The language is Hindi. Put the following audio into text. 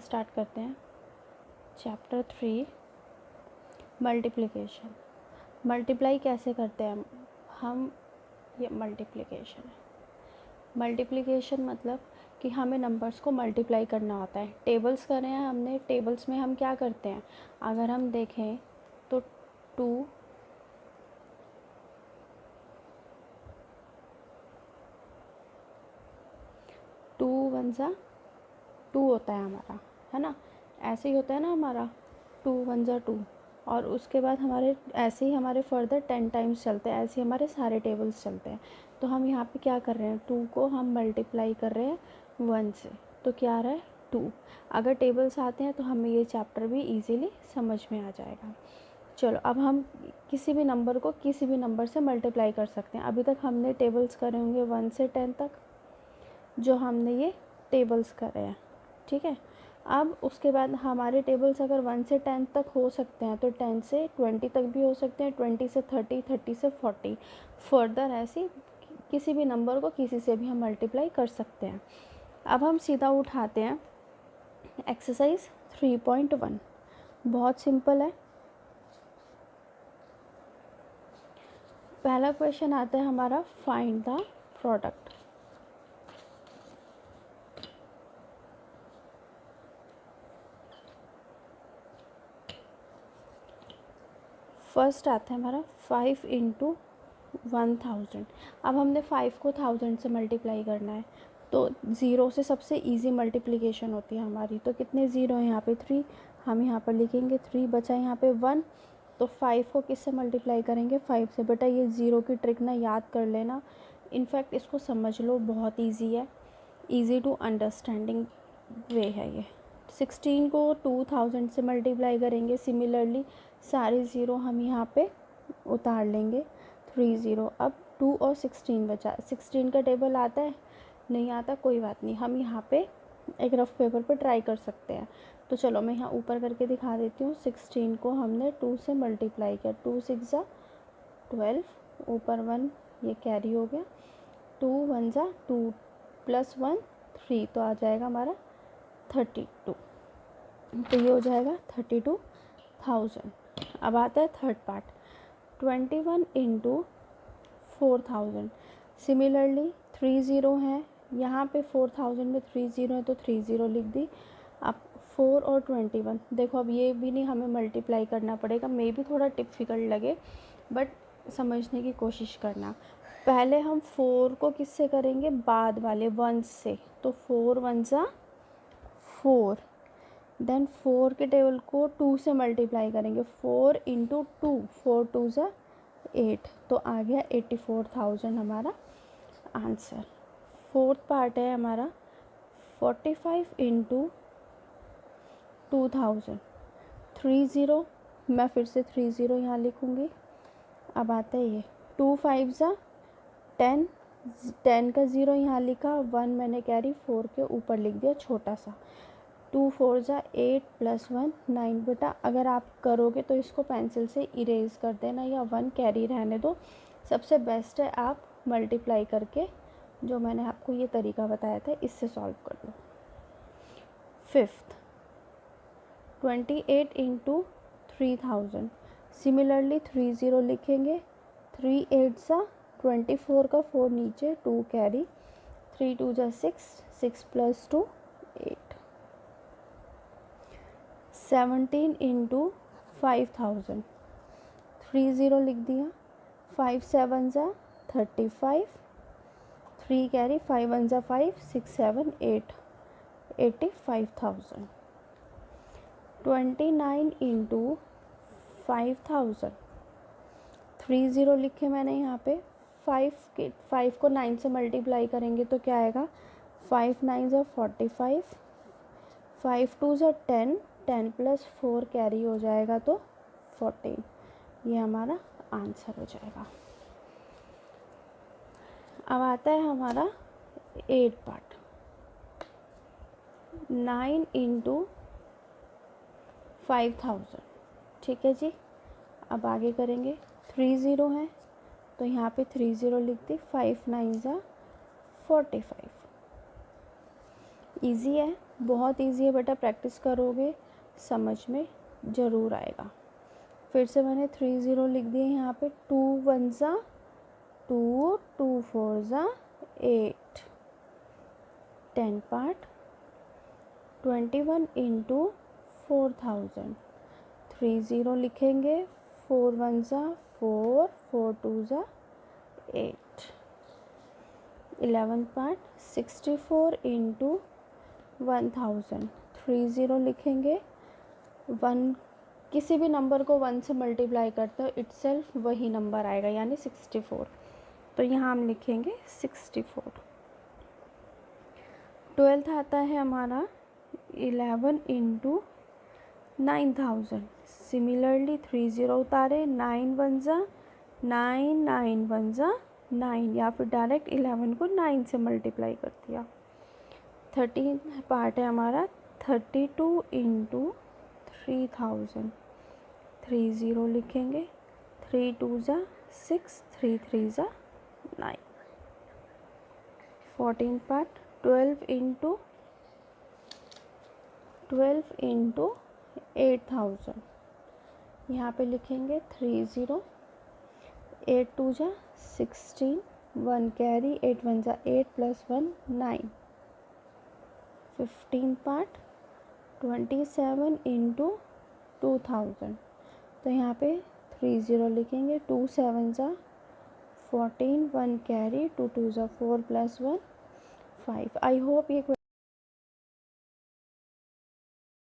स्टार्ट करते हैं। Chapter 3 multiplication. मल्टीप्लाई कैसे करते हैं हम ये मल्टीप्लिकेशन है। मल्टीप्लिकेशन मतलब कि हमें नंबर्स को मल्टीप्लाई करना होता है। टेबल्स कर रहे हैं हमने, टेबल्स में हम क्या करते हैं, अगर हम देखें तो 2 1 ज़ा 2 होता है हमारा, है ना, ऐसे ही होता है ना हमारा 2 1 ज़ा 2। और उसके बाद हमारे ऐसे ही हमारे फर्दर 10 टाइम्स चलते हैं, ऐसे ही हमारे सारे टेबल्स चलते हैं। तो हम यहाँ पे क्या कर रहे हैं, 2 को हम मल्टीप्लाई कर रहे हैं 1 से, तो क्या आ रहा है 2। अगर टेबल्स आते हैं तो हमें ये चैप्टर भी इजीली समझ में आ जाएगा। चलो अब हम किसी भी नंबर को किसी भी नंबर से मल्टीप्लाई कर सकते हैं। अभी तक हमने टेबल्स करे होंगे 1 से 10 तक, जो हमने ये टेबल्स करे हैं, ठीक है। अब उसके बाद हमारे टेबल्स अगर 1 से 10 तक हो सकते हैं तो 10 से 20 तक भी हो सकते हैं, 20 से 30, 30 से 40, फर्दर ऐसे किसी भी नंबर को किसी से भी हम मल्टीप्लाई कर सकते हैं। अब हम सीधा उठाते हैं एक्सरसाइज 3.1। बहुत सिंपल है। पहला क्वेश्चन आता है हमारा, फाइंड द प्रोडक्ट। फर्स्ट आता है हमारा 5 इंटू 1000। अब हमने 5 को 1000 से मल्टीप्लाई करना है, तो ज़ीरो से सबसे इजी मल्टीप्लिकेशन होती है हमारी। तो कितने ज़ीरो हैं यहाँ पे 3, हम यहाँ पर लिखेंगे 3, बचा यहाँ पे 1। तो 5 को किससे मल्टीप्लाई करेंगे, 5 से। बेटा ये ज़ीरो की ट्रिक ना याद कर लेना, इनफैक्ट इसको समझ लो, बहुत ईजी है, ईजी टू अंडरस्टैंडिंग वे है ये। 16 को 2000 से मल्टीप्लाई करेंगे, सिमिलरली सारे ज़ीरो हम यहाँ पे उतार लेंगे, 3 ज़ीरो। अब 2 और 16 बचा। 16 का टेबल आता है, नहीं आता, कोई बात नहीं, हम यहाँ पे एक रफ पेपर पे ट्राई कर सकते हैं। तो चलो मैं यहाँ ऊपर करके दिखा देती हूँ। 16 को हमने 2 से मल्टीप्लाई किया, 2 6 ज़ा 12, ऊपर 1 ये कैरी हो गया, 2 1 ज़ा 2 प्लस 1 3, तो आ जाएगा हमारा 32। तो ये हो जाएगा 32,000। अब आता है third part, 21 into 4000। Similarly 3 zero हैं यहाँ पे, 4000 में 3 ज़ीरो है तो 3 ज़ीरो लिख दी। अब 4 और 21, देखो अब ये भी नहीं हमें मल्टीप्लाई करना पड़ेगा, मे भी थोड़ा डिफ़िकल्ट लगे बट समझने की कोशिश करना। पहले हम 4 को किससे करेंगे, बाद वाले 1 से, तो 4 1 ज़ा 4। देन 4 के टेबल को 2 से मल्टीप्लाई करेंगे, 4 इंटू 2, 4 2 ज़ा 8, तो आ गया 84,000 हमारा आंसर। फोर्थ पार्ट है हमारा 45 इंटू 2000, 3 ज़ीरो, मैं फिर से 3 ज़ीरो यहाँ लिखूँगी। अब आता है ये 2 5 ज़ा 10, 10 का ज़ीरो यहाँ लिखा, 1 मैंने कैरी 4 के ऊपर लिख दिया छोटा सा, 2 4 ज़ा 8 प्लस 1 9। बेटा अगर आप करोगे तो इसको पेंसिल से इरेज कर देना या 1 कैरी रहने दो। सबसे बेस्ट है आप मल्टीप्लाई करके, जो मैंने आपको ये तरीका बताया था, इससे सॉल्व कर लो। Fifth 28 into 3000। सिमिलरली 3 ज़ीरो लिखेंगे, 3 8 ज़ा 24 का 4 नीचे, 2 कैरी, 3 2 ज़ा 6, 6 प्लस 2 8। 17 इंटू 5000, 3 ज़ीरो लिख दिया, 5 7 ज़ा 35, 3 कैरी, 5 1 ज़ा 5, 6 7 8, 85,000। 29 इंटू 5000, 3 ज़ीरो लिखे मैंने यहाँ पे, 5 को 9 से मल्टीप्लाई करेंगे तो क्या आएगा, 5 9 ज़ा 45, 5 2 ज़ा 10, 10 प्लस 4 कैरी हो जाएगा तो 14, ये हमारा आंसर हो जाएगा। अब आता है हमारा 8 पार्ट, 9 इंटू 5000, ठीक है जी। अब आगे करेंगे, 3 ज़ीरो हैं तो यहाँ पे 3 ज़ीरो लिख दी, 5 9 ज़ा 45। ईजी है, बहुत इजी है बेटा, प्रैक्टिस करोगे समझ में ज़रूर आएगा। फिर से मैंने 3 ज़ीरो लिख दिए यहाँ पे। 2 1 ज़ा 2, 2 4 ज़ा 8, 10 पार्ट 21 इंटू 4000, 3 ज़ीरो लिखेंगे। 4 1 ज़ा 4, 4 2 ज़ा 8, 11 पार्ट 64 इंटू 1000, 3 ज़ीरो लिखेंगे। 1 किसी भी नंबर को 1 से मल्टीप्लाई करते हो इटसेल्फ वही नंबर आएगा, यानी 64। तो यहाँ हम लिखेंगे 64। 12th आता है हमारा 11 इंटू 9000। सिमिलरली 3 ज़ीरो उतारे, 9 1 ज़ा 9, 9 1 ज़ा 9, या फिर डायरेक्ट 11 को 9 से मल्टीप्लाई कर दिया। 13 पार्ट है हमारा 32 इंटू 3000, 3 ज़ीरो लिखेंगे। 3 2 ज़ा 6, 3 3 ज़ा 9। 14 पार्ट 12 इंटू 8000, यहाँ पे लिखेंगे 3 ज़ीरो। 8 2 ज़ा 16, 1 कैरी, 8 1 ज़ा 8 प्लस 1 9। 15 पार्ट 27 इंटू 2000, तो यहाँ पे 3 ज़ीरो लिखेंगे। 2 7 ज़ा 14, 1 कैरी, 2 2 ज़ा 4 प्लस 1 5। आई होप ये